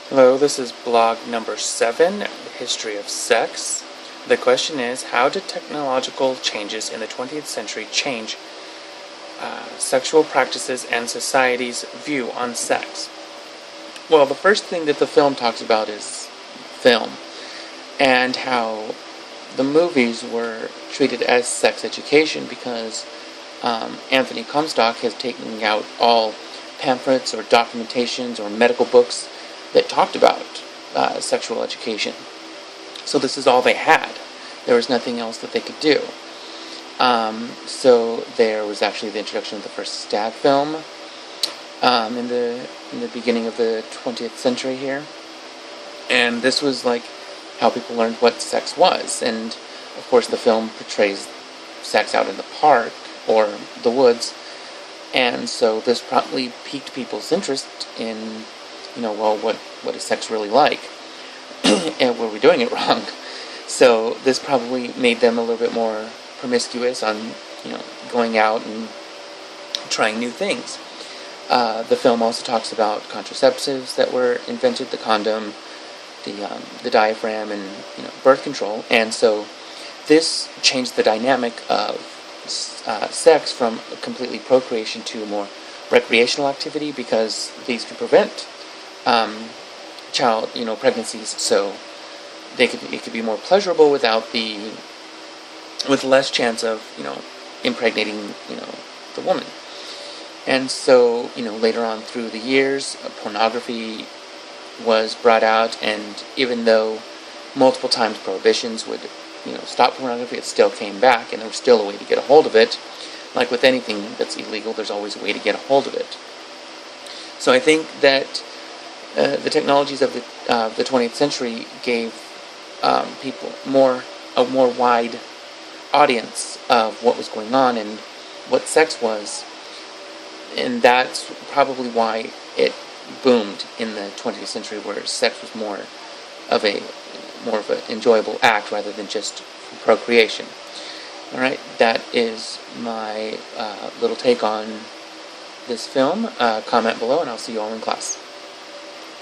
Hello, this is blog number 7, The History of Sex. The question is, how did technological changes in the 20th century change sexual practices and society's view on sex? Well, the first thing that the film talks about is film, and how the movies were treated as sex education because Anthony Comstock has taken out all pamphlets or documentations or medical books that talked about sexual education. So this is all they had. There was nothing else that they could do. So there was actually the introduction of the first stab film in the beginning of the 20th century here. And this was like how people learned what sex was. And of course the film portrays sex out in the park or the woods. And so this probably piqued people's interest in, what is sex really like? And were we doing it wrong? So this probably made them a little bit more promiscuous on, going out and trying new things. The film also talks about contraceptives that were invented, the condom, the diaphragm, and birth control. And so this changed the dynamic of sex from a completely procreation to a more recreational activity, because these could prevent pregnancies, so it could be more pleasurable with less chance of impregnating the woman. And so later on through the years, pornography was brought out, and even though multiple times prohibitions would stop pornography, it still came back, and there was still a way to get a hold of it. Like with anything that's illegal, there's always a way to get a hold of it. So I think that the technologies of the 20th century gave people a more wide audience of what was going on and what sex was, and that's probably why it boomed in the 20th century, where sex was more of an enjoyable act rather than just procreation. All right, that is my little take on this film. Comment below, and I'll see you all in class.